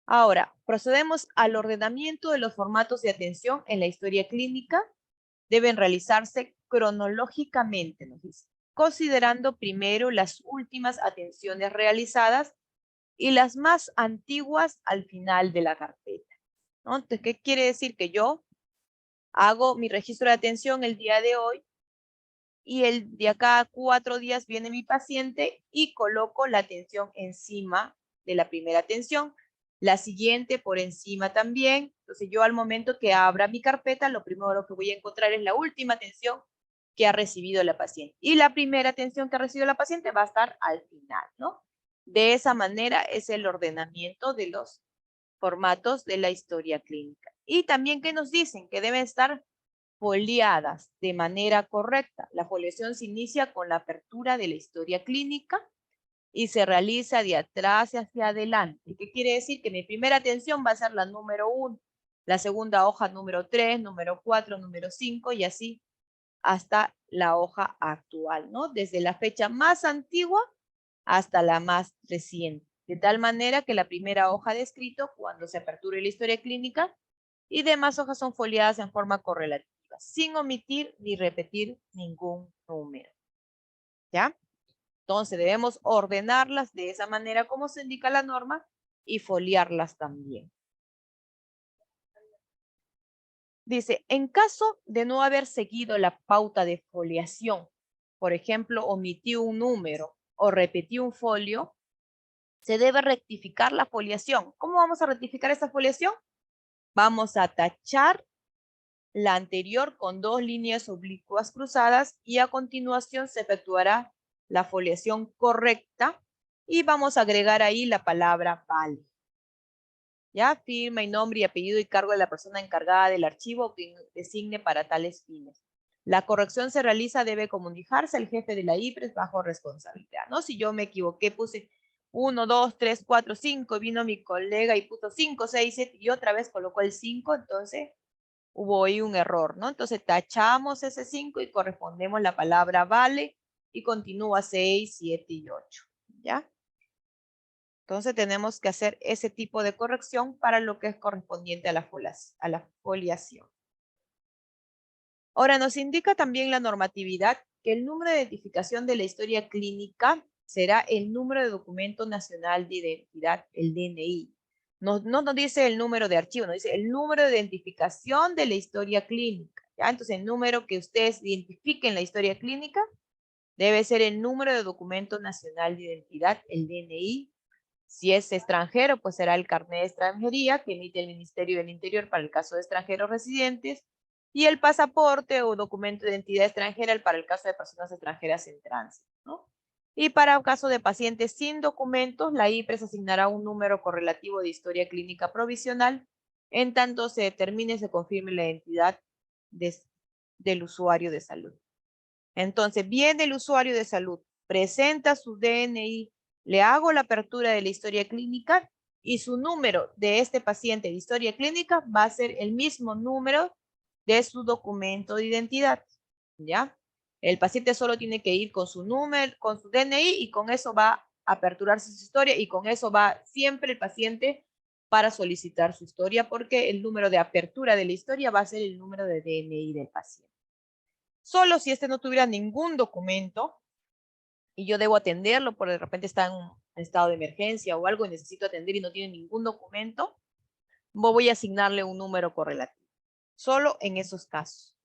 Ahora, procedemos al ordenamiento de los formatos de atención en la historia clínica. Deben realizarse cronológicamente, nos dice, considerando primero las últimas atenciones realizadas y las más antiguas al final de la carpeta, ¿no? Entonces, ¿qué quiere decir? Que yo hago mi registro de atención el día de hoy y de acá a 4 días viene mi paciente y coloco la atención encima de la primera atención, la siguiente por encima también. Entonces yo al momento que abra mi carpeta, lo primero que voy a encontrar es la última atención que ha recibido la paciente. Y la primera atención que ha recibido la paciente va a estar al final, ¿no? De esa manera es el ordenamiento de los formatos de la historia clínica. Y también que nos dicen que deben estar foliadas de manera correcta. La foliación se inicia con la apertura de la historia clínica y se realiza de atrás hacia adelante. ¿Qué quiere decir? Que mi primera atención va a ser la número 1, la segunda hoja número 3, número 4, número 5 y así hasta la hoja actual, ¿no? Desde la fecha más antigua hasta la más reciente. De tal manera que la primera hoja de escrito, cuando se aperture la historia clínica, y demás hojas son foliadas en forma correlativa, sin omitir ni repetir ningún número. ¿Ya? Entonces debemos ordenarlas de esa manera como se indica la norma y foliarlas también. Dice, en caso de no haber seguido la pauta de foliación, por ejemplo, omití un número o repetí un folio, se debe rectificar la foliación. ¿Cómo vamos a rectificar esta foliación? Vamos a tachar la anterior con 2 líneas oblicuas cruzadas y a continuación se efectuará la foliación correcta y vamos a agregar ahí la palabra vale. Ya, firma y nombre y apellido y cargo de la persona encargada del archivo que designe para tales fines. La corrección se realiza, debe comunicarse al jefe de la IPRES bajo responsabilidad, ¿no? Si yo me equivoqué, puse 1, 2, 3, 4, 5, vino mi colega y puso 5, 6, 7 y otra vez colocó el 5, entonces hubo ahí un error, ¿no? Entonces tachamos ese 5 y correspondemos la palabra vale y continúa 6, 7 y 8, ¿ya? Entonces tenemos que hacer ese tipo de corrección para lo que es correspondiente a la foliación. Ahora nos indica también la normatividad que el número de identificación de la historia clínica será el número de documento nacional de identidad, el DNI. No nos dice el número de archivo, nos dice el número de identificación de la historia clínica. ¿Ya? Entonces el número que ustedes identifiquen la historia clínica debe ser el número de documento nacional de identidad, el DNI. Si es extranjero, pues será el carnet de extranjería que emite el Ministerio del Interior para el caso de extranjeros residentes y el pasaporte o documento de identidad extranjera para el caso de personas extranjeras en tránsito, ¿no? Y para el caso de pacientes sin documentos, la IPRES asignará un número correlativo de historia clínica provisional en tanto se determine y se confirme la identidad del usuario de salud. Entonces, viene el usuario de salud, presenta su DNI, le hago la apertura de la historia clínica y su número de este paciente de historia clínica va a ser el mismo número de su documento de identidad, ¿ya? El paciente solo tiene que ir con su número, con su DNI y con eso va a aperturarse su historia y con eso va siempre el paciente para solicitar su historia porque el número de apertura de la historia va a ser el número de DNI del paciente. Solo si este no tuviera ningún documento y yo debo atenderlo, por de repente está en un estado de emergencia o algo y necesito atender y no tiene ningún documento, voy a asignarle un número correlativo. Solo en esos casos.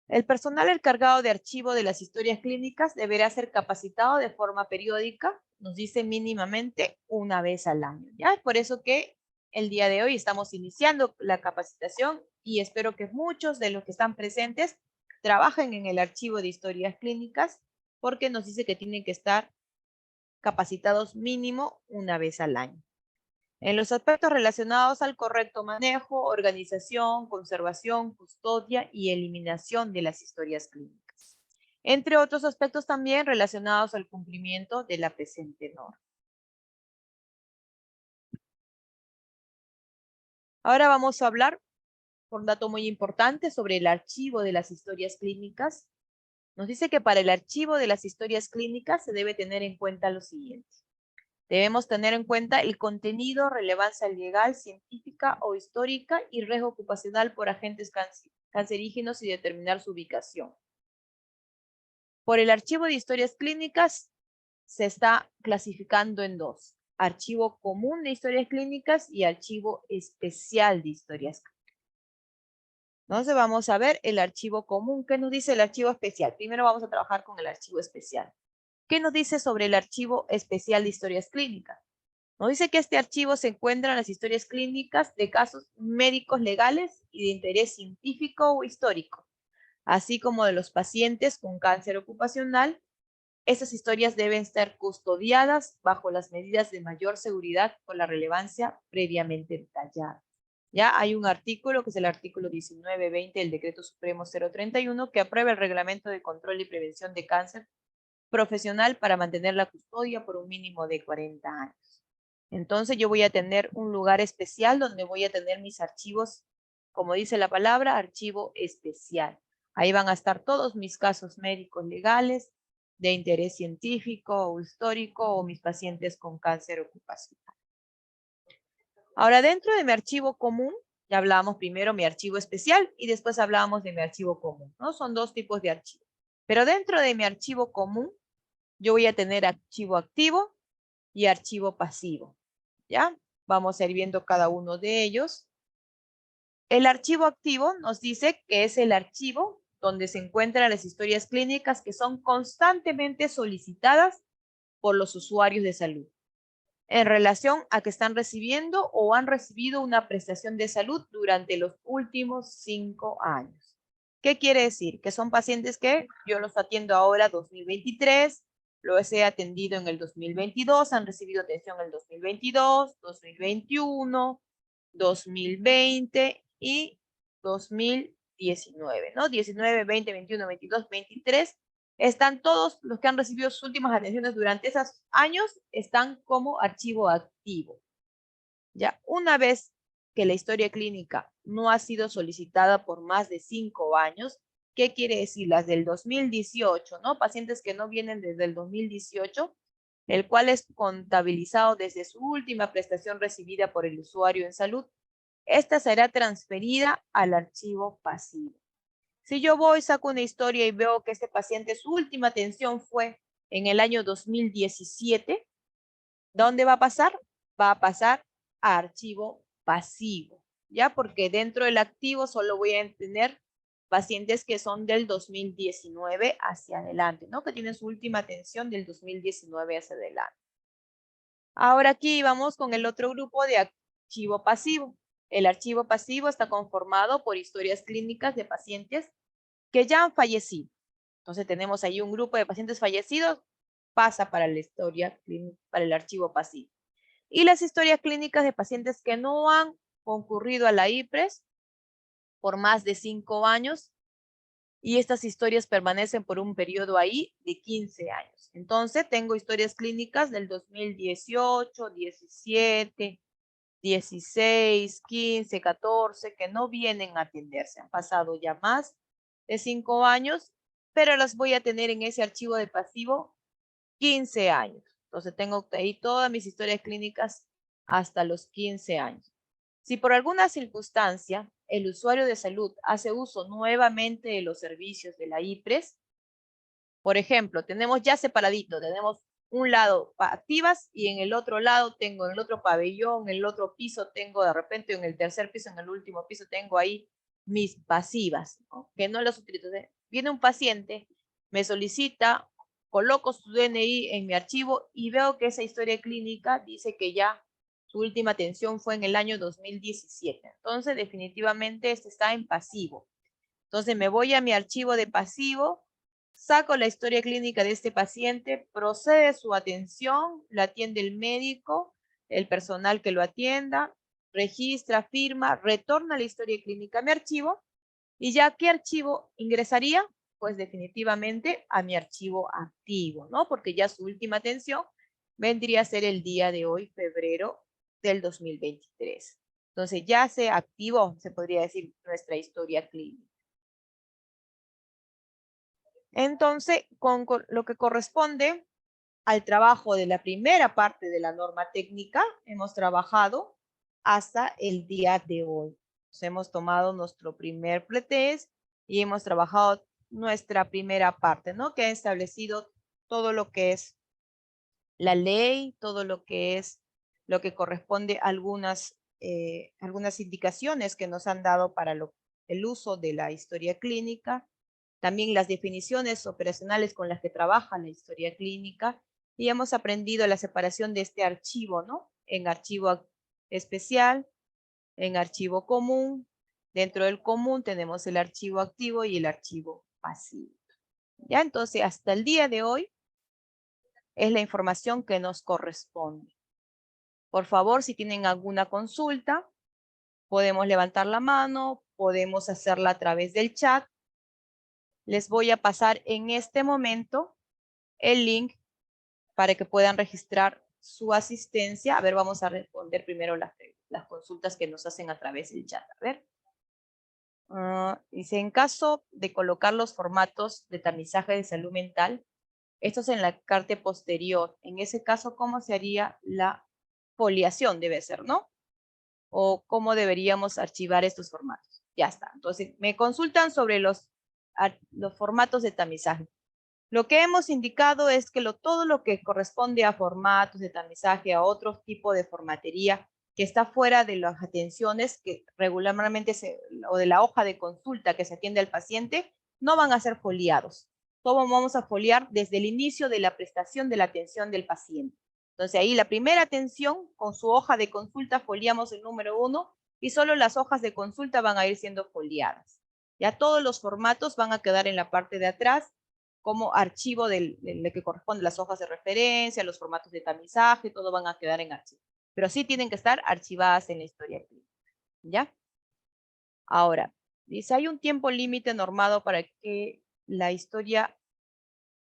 El personal encargado de archivo de las historias clínicas deberá ser capacitado de forma periódica, nos dice mínimamente una vez al año. ¿Ya? Es por eso que el día de hoy estamos iniciando la capacitación y espero que muchos de los que están presentes trabajen en el archivo de historias clínicas porque nos dice que tienen que estar capacitados mínimo una vez al año. En los aspectos relacionados al correcto manejo, organización, conservación, custodia y eliminación de las historias clínicas, entre otros aspectos también relacionados al cumplimiento de la presente norma. Ahora vamos a hablar, por un dato muy importante, sobre el archivo de las historias clínicas. Nos dice que para el archivo de las historias clínicas se debe tener en cuenta lo siguiente. Debemos tener en cuenta el contenido, relevancia legal, científica o histórica y riesgo ocupacional por agentes cancerígenos y determinar su ubicación. Por el archivo de historias clínicas se está clasificando en dos: archivo común de historias clínicas y archivo especial de historias clínicas. Entonces vamos a ver el archivo común. ¿Qué nos dice el archivo especial? Primero vamos a trabajar con el archivo especial. ¿Qué nos dice sobre el archivo especial de historias clínicas? Nos dice que este archivo se encuentra en las historias clínicas de casos médicos legales y de interés científico o histórico, así como de los pacientes con cáncer ocupacional. Estas historias deben estar custodiadas bajo las medidas de mayor seguridad con la relevancia previamente detallada. Ya hay un artículo, que es el artículo 1920 del Decreto Supremo 031, que aprueba el Reglamento de Control y Prevención de Cáncer Profesional para mantener la custodia por un mínimo de 40 años. Entonces yo voy a tener un lugar especial donde voy a tener mis archivos, como dice la palabra, archivo especial. Ahí van a estar todos mis casos médicos legales, de interés científico o histórico, o mis pacientes con cáncer ocupacional. Ahora, dentro de mi archivo común, ya hablábamos primero mi archivo especial y después hablábamos de mi archivo común, ¿no? Son dos tipos de archivos. Pero dentro de mi archivo común, yo voy a tener archivo activo y archivo pasivo. ¿Ya? Vamos a ir viendo cada uno de ellos. El archivo activo nos dice que es el archivo donde se encuentran las historias clínicas que son constantemente solicitadas por los usuarios de salud en relación a que están recibiendo o han recibido una prestación de salud durante los últimos 5 años. ¿Qué quiere decir? Que son pacientes que yo los atiendo ahora 2023, los he atendido en el 2022, han recibido atención en el 2022, 2021, 2020 y 2019, ¿no? 19, 20, 21, 22, 23. Están todos los que han recibido sus últimas atenciones durante esos años, están como archivo activo. Ya, una vez que la historia clínica no ha sido solicitada por más de 5 años, ¿qué quiere decir? Las del 2018, ¿no? Pacientes que no vienen desde el 2018, el cual es contabilizado desde su última prestación recibida por el usuario en salud, esta será transferida al archivo pasivo. Si yo voy, saco una historia y veo que este paciente, su última atención fue en el año 2017, ¿dónde va a pasar? Va a pasar a archivo pasivo, ¿ya? Porque dentro del activo solo voy a tener pacientes que son del 2019 hacia adelante, ¿no? Que tienen su última atención del 2019 hacia adelante. Ahora aquí vamos con el otro grupo de archivo pasivo. El archivo pasivo está conformado por historias clínicas de pacientes que ya han fallecido. Entonces tenemos ahí un grupo de pacientes fallecidos, pasa para la historia clínica, para el archivo pasivo. Y las historias clínicas de pacientes que no han concurrido a la IPRES por más de 5 años y estas historias permanecen por un periodo ahí de 15 años. Entonces, tengo historias clínicas del 2018, 17, 16, 15, 14, que no vienen a atenderse. Han pasado ya más de 5 años, pero las voy a tener en ese archivo de pasivo 15 años. Entonces, tengo ahí todas mis historias clínicas hasta los 15 años. Si por alguna circunstancia el usuario de salud hace uso nuevamente de los servicios de la IPRES, por ejemplo, tenemos ya separadito, tenemos un lado activas y en el otro lado tengo, en el otro pabellón, en el otro piso tengo de repente, en el tercer piso, en el último piso tengo ahí mis pasivas, ¿no? Que no las utilizo. Viene un paciente, me solicita, coloco su DNI en mi archivo y veo que esa historia clínica dice que ya su última atención fue en el año 2017. Entonces, definitivamente este está en pasivo. Entonces, me voy a mi archivo de pasivo, saco la historia clínica de este paciente, procede su atención, la atiende el médico, el personal que lo atienda, registra, firma, retorna la historia clínica a mi archivo. ¿Y ya qué archivo ingresaría? Pues definitivamente a mi archivo activo, ¿no? Porque ya su última atención vendría a ser el día de hoy, febrero del 2023. Entonces ya se activó, se podría decir, nuestra historia clínica. Entonces, con lo que corresponde al trabajo de la primera parte de la norma técnica, hemos trabajado hasta el día de hoy. Nos hemos tomado nuestro primer pretest y hemos trabajado nuestra primera parte, ¿no? Que ha establecido todo lo que es la ley, todo lo que es lo que corresponde a algunas indicaciones que nos han dado para el uso de la historia clínica, también las definiciones operacionales con las que trabaja la historia clínica, y hemos aprendido la separación de este archivo, ¿no? En archivo especial, en archivo común. Dentro del común tenemos el archivo activo y el archivo pasivo. Ya, entonces, hasta el día de hoy es la información que nos corresponde. Por favor, si tienen alguna consulta, podemos levantar la mano, podemos hacerla a través del chat. Les voy a pasar en este momento el link para que puedan registrar su asistencia. A ver, vamos a responder primero las consultas que nos hacen a través del chat. A ver. Dice, en caso de colocar los formatos de tamizaje de salud mental, estos en la carta posterior, en ese caso, ¿cómo se haría la foliación? Debe ser, ¿no? O cómo deberíamos archivar estos formatos. Ya está. Entonces, me consultan sobre los formatos de tamizaje. Lo que hemos indicado es que todo lo que corresponde a formatos de tamizaje, a otro tipo de formatería que está fuera de las atenciones que regularmente o de la hoja de consulta que se atiende al paciente, no van a ser foliados. Todo vamos a foliar desde el inicio de la prestación de la atención del paciente. Entonces ahí la primera atención, con su hoja de consulta foliamos el número 1 y solo las hojas de consulta van a ir siendo foliadas. Ya todos los formatos van a quedar en la parte de atrás como archivo del que corresponde las hojas de referencia, los formatos de tamizaje, todo van a quedar en archivo. Pero sí tienen que estar archivadas en la historia clínica. ¿Ya? Ahora, dice, ¿hay un tiempo límite normado para que la historia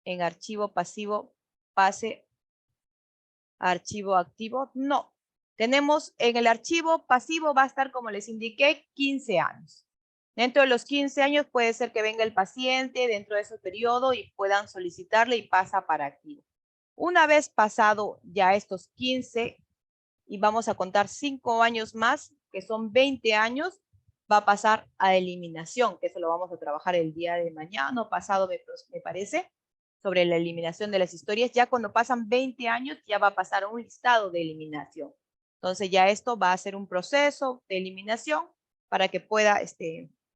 en archivo pasivo pase a archivo activo? No. Tenemos en el archivo pasivo va a estar, como les indiqué, 15 años. Dentro de los 15 años puede ser que venga el paciente dentro de ese periodo y puedan solicitarle y pasa para activo. Una vez pasado ya estos 15 y vamos a contar 5 años más, que son 20 años, va a pasar a eliminación, que eso lo vamos a trabajar el día de mañana o pasado, me parece, sobre la eliminación de las historias. Ya cuando pasan 20 años ya va a pasar a un listado de eliminación. Entonces ya esto va a ser un proceso de eliminación para que pueda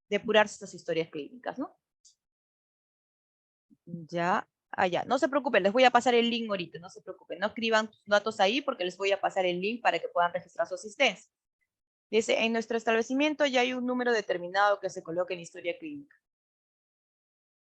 depurarse estas historias clínicas, ¿no? Ya, ya. No se preocupen, les voy a pasar el link ahorita, no se preocupen. No escriban sus datos ahí porque les voy a pasar el link para que puedan registrar su asistencia. Dice, en nuestro establecimiento ya hay un número determinado que se coloca en historia clínica.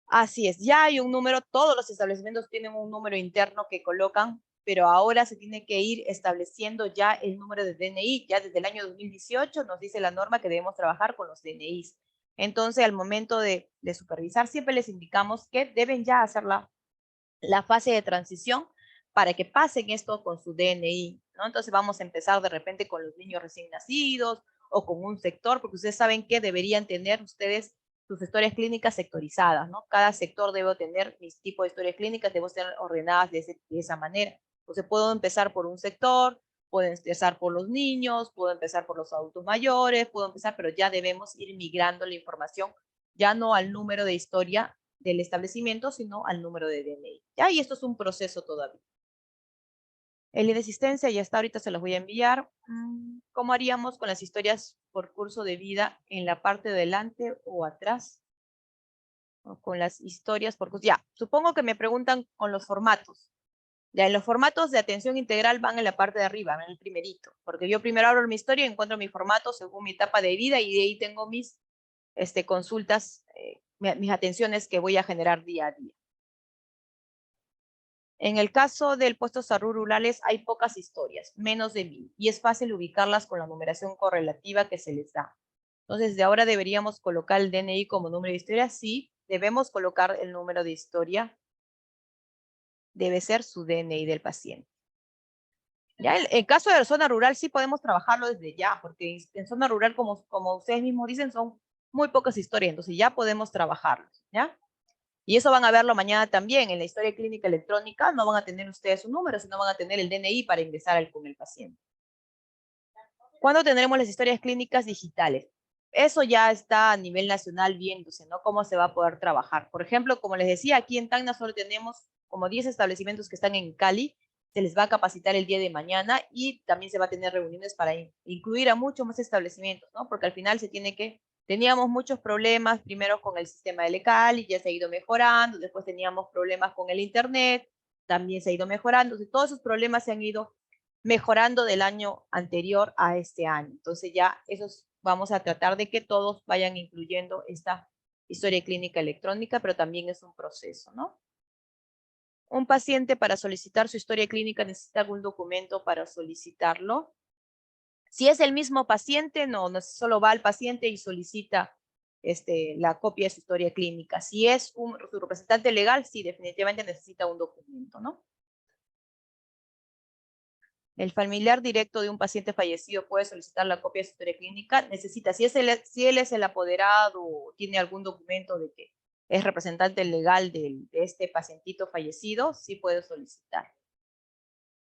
Así es, ya hay un número, todos los establecimientos tienen un número interno que colocan, pero ahora se tiene que ir estableciendo ya el número de DNI. Ya desde el año 2018 nos dice la norma que debemos trabajar con los DNIs. Entonces, al momento de supervisar, siempre les indicamos que deben ya hacer la fase de transición para que pasen esto con su DNI, ¿no? Entonces vamos a empezar de repente con los niños recién nacidos o con un sector, porque ustedes saben que deberían tener ustedes sus historias clínicas sectorizadas, ¿no? Cada sector debe tener mis tipos de historias clínicas, deben ser ordenadas de esa manera. Entonces puedo empezar por un sector, puedo empezar por los niños, puedo empezar por los adultos mayores, puedo empezar, pero ya debemos ir migrando la información, ya no al número de historia del establecimiento, sino al número de DNI. ¿Ya? Y esto es un proceso todavía. El de asistencia ya está, ahorita se los voy a enviar. ¿Cómo haríamos con las historias por curso de vida en la parte de delante o atrás? O con las historias por curso. Ya, supongo que me preguntan con los formatos. Ya, en los formatos de atención integral van en la parte de arriba, en el primerito, porque yo primero abro mi historia y encuentro mi formato según mi etapa de vida y de ahí tengo mis consultas, mis atenciones que voy a generar día a día. En el caso del puesto de salud rurales hay pocas historias, menos de 1000, y es fácil ubicarlas con la numeración correlativa que se les da. Entonces, de ahora deberíamos colocar el DNI como número de historia. Sí, debemos colocar el número de historia. Debe ser su DNI del paciente. Ya, en caso de la zona rural sí podemos trabajarlo desde ya, porque en zona rural, como ustedes mismos dicen, son muy pocas historias, entonces ya podemos trabajarlo, ¿ya? Y eso van a verlo mañana también en la historia clínica electrónica. No van a tener ustedes su número, sino van a tener el DNI para ingresar con el paciente. ¿Cuándo tendremos las historias clínicas digitales? Eso ya está a nivel nacional viéndose, ¿no? Cómo se va a poder trabajar. Por ejemplo, como les decía, aquí en Tacna solo tenemos como 10 establecimientos que están en Cali. Se les va a capacitar el día de mañana y también se va a tener reuniones para incluir a muchos más establecimientos, ¿no? Porque al final teníamos muchos problemas, primero con el sistema de Cali, ya se ha ido mejorando, después teníamos problemas con el internet, también se ha ido mejorando, entonces todos esos problemas se han ido mejorando del año anterior a este año. Entonces ya esos vamos a tratar de que todos vayan incluyendo esta historia clínica electrónica, pero también es un proceso, ¿no? Un paciente para solicitar su historia clínica necesita algún documento para solicitarlo. Si es el mismo paciente, no solo va al paciente y solicita la copia de su historia clínica. Si es su representante legal, sí, definitivamente necesita un documento, ¿no? El familiar directo de un paciente fallecido puede solicitar la copia de su historia clínica. Necesita, si él es el apoderado o tiene algún documento de que es representante legal de este pacientito fallecido, sí puede solicitar.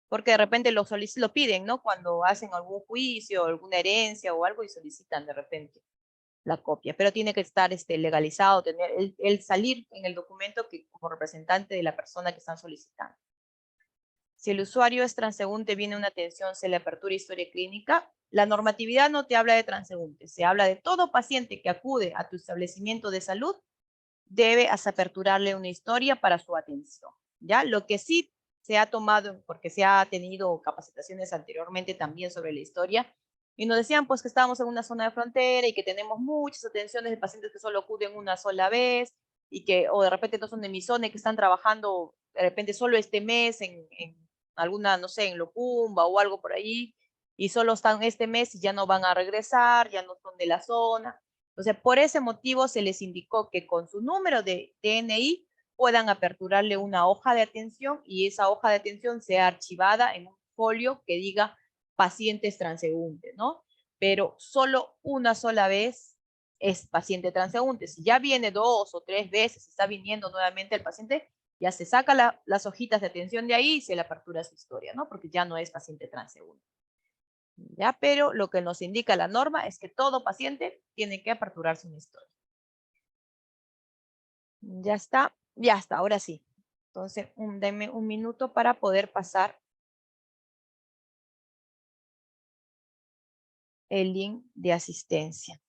Porque de repente lo piden, ¿no? Cuando hacen algún juicio, alguna herencia o algo y solicitan de repente la copia. Pero tiene que estar legalizado, tener el salir en el documento que como representante de la persona que están solicitando. Si el usuario es transeúnte, viene una atención, se le apertura historia clínica. La normatividad no te habla de transeúnte, se habla de todo paciente que acude a tu establecimiento de salud, debe aperturarle una historia para su atención. ¿Ya? Lo que sí se ha tomado, porque se ha tenido capacitaciones anteriormente también sobre la historia, y nos decían pues que estábamos en una zona de frontera y que tenemos muchas atenciones de pacientes que solo acuden una sola vez y que, o de repente no son de mi zona y que están trabajando de repente solo este mes en alguna, no sé, en Locumba o algo por ahí, y solo están este mes y ya no van a regresar, ya no son de la zona. Entonces, por ese motivo se les indicó que con su número de DNI puedan aperturarle una hoja de atención y esa hoja de atención sea archivada en un folio que diga pacientes transeúntes, ¿no? Pero solo una sola vez es paciente transeúnte. Si ya viene 2 o 3 veces, está viniendo nuevamente el paciente, ya se saca las hojitas de atención de ahí y se le apertura su historia, ¿no? Porque ya no es paciente transeúnte. ¿Ya? Pero lo que nos indica la norma es que todo paciente tiene que aperturarse una historia. Ya está, ahora sí. Entonces, denme un minuto para poder pasar el link de asistencia.